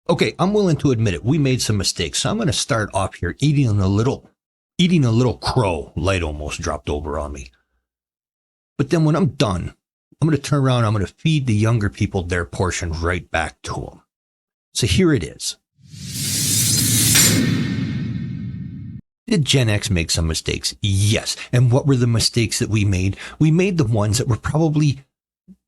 Okay, I'm willing to admit it. We made some mistakes. So I'm going to start off here eating a little crow. Light almost dropped over on me. But then when I'm done, I'm going to turn around. I'm going to feed the younger people their portion right back to them. So here it is. Did Gen X make some mistakes? Yes. And what were the mistakes that we made? We made the ones that were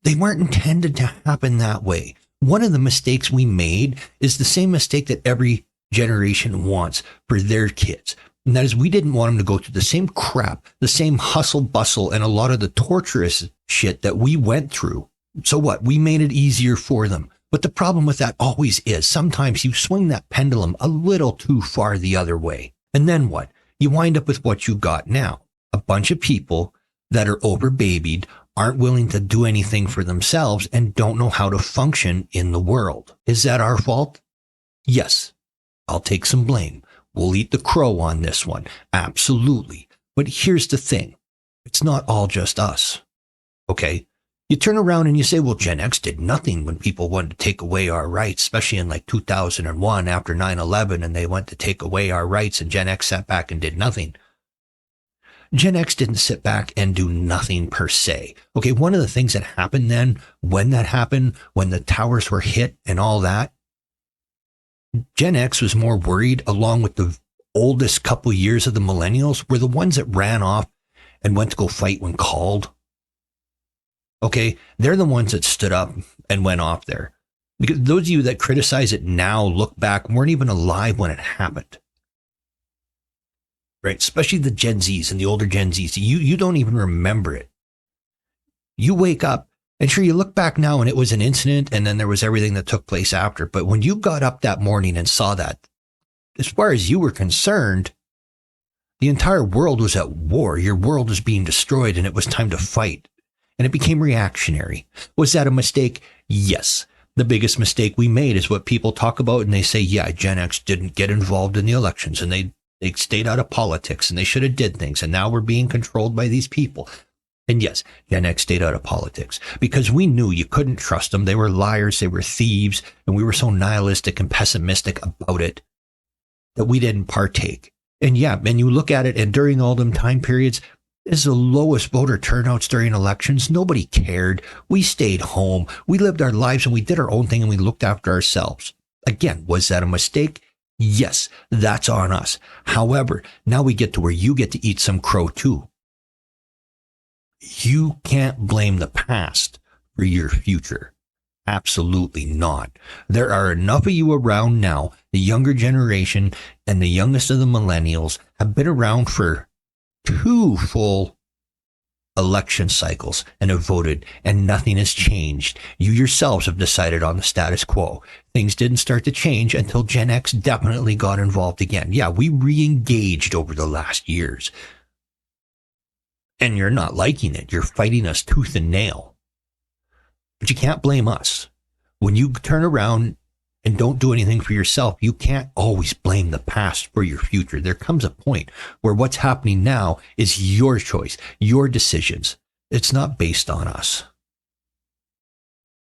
they weren't intended to happen that way. One of the mistakes we made is the same mistake that every generation wants for their kids. And that is, we didn't want them to go through the same crap, the same hustle bustle, and a lot of the torturous shit that we went through. So what? We made it easier for them. But the problem with that always is sometimes you swing that pendulum a little too far the other way. And then what? You wind up with what you got now. A bunch of people that are overbabied, aren't willing to do anything for themselves, and don't know how to function in the world. Is that our fault? Yes. I'll take some blame. We'll eat the crow on this one. Absolutely. But here's the thing. It's not all just us. Okay? You turn around and you say, well, Gen X did nothing when people wanted to take away our rights, especially in like 2001 after 9/11, and they went to take away our rights, and Gen X sat back and did nothing. Gen X didn't sit back and do nothing per se. Okay, one of the things that happened then, when that happened, when the towers were hit and all that, Gen X was more worried, along with the oldest couple years of the Millennials, were the ones that ran off and went to go fight when called. Okay, they're the ones that stood up and went off there. Because those of you that criticize it now, look back, weren't even alive when it happened. Right? Especially the Gen Zs and the older Gen Zs. You don't even remember it. You wake up and sure, you look back now and it was an incident and then there was everything that took place after. But when you got up that morning and saw that, as far as you were concerned, the entire world was at war. Your world was being destroyed and it was time to fight. And it became reactionary. Was that a mistake? Yes. The biggest mistake we made is what people talk about and they say, yeah, Gen X didn't get involved in the elections and they stayed out of politics and they should have did things. And now we're being controlled by these people. And yes, Gen X stayed out of politics because we knew you couldn't trust them. They were liars. They were thieves. And we were so nihilistic and pessimistic about it that we didn't partake. And yeah, and you look at it and during all them time periods, this is the lowest voter turnouts during elections. Nobody cared. We stayed home. We lived our lives and we did our own thing and we looked after ourselves. Again, was that a mistake? Yes, that's on us. However, now we get to where you get to eat some crow too. You can't blame the past for your future. Absolutely not. There are enough of you around now, the younger generation and the youngest of the millennials have been around for 2 full election cycles and have voted and nothing has changed. You yourselves have decided on the status quo. Things didn't start to change until Gen X definitely got involved again. Yeah, we re-engaged over the last years. And you're not liking it. You're fighting us tooth and nail. But you can't blame us. When you turn around and don't do anything for yourself, you can't always blame the past for your future. There comes a point where what's happening now is your choice, your decisions. It's not based on us.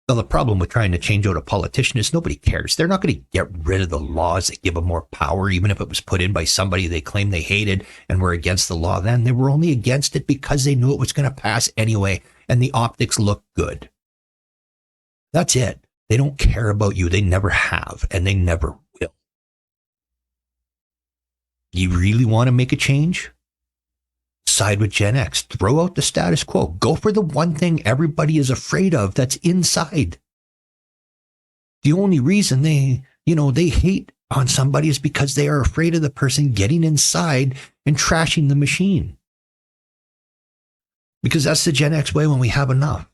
Now, the problem with trying to change out a politician is nobody cares. They're not going to get rid of the laws that give them more power, even if it was put in by somebody they claim they hated and were against the law then. They were only against it because they knew it was going to pass anyway, and the optics looked good. That's it. They don't care about you. They never have, and they never will. You really want to make a change? Side with Gen X. Throw out the status quo. Go for the one thing everybody is afraid of that's inside. The only reason they hate on somebody is because they are afraid of the person getting inside and trashing the machine. Because that's the Gen X way when we have enough.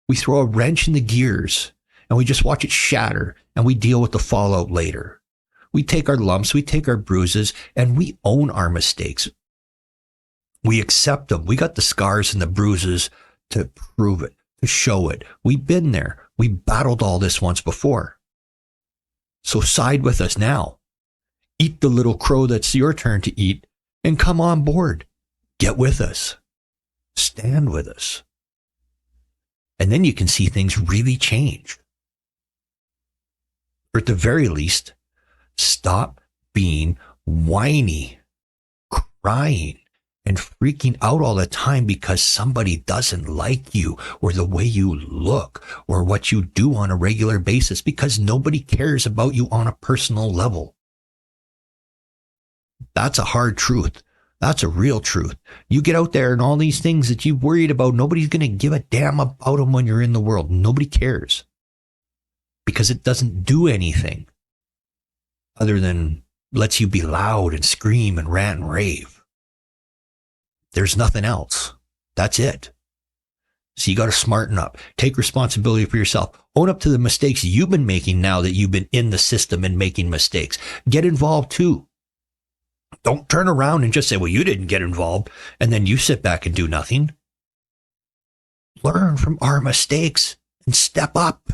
We throw a wrench in the gears and we just watch it shatter and we deal with the fallout later. We take our lumps, we take our bruises, and we own our mistakes. We accept them. We got the scars and the bruises to prove it, to show it. We've been there. We battled all this once before. So side with us now. Eat the little crow that's your turn to eat and come on board. Get with us. Stand with us. And then you can see things really change. or at the very least, stop being whiny, crying, and freaking out all the time because somebody doesn't like you or the way you look or what you do on a regular basis, because nobody cares about you on a personal level. That's a hard truth. That's a real truth. You get out there and all these things that you've worried about, nobody's going to give a damn about them when you're in the world. Nobody cares because it doesn't do anything other than lets you be loud and scream and rant and rave. There's nothing else. That's it. So you got to smarten up. Take responsibility for yourself. Own up to the mistakes you've been making now that you've been in the system and making mistakes. Get involved too. Don't turn around and just say, well, you didn't get involved, and then you sit back and do nothing. Learn from our mistakes and step up.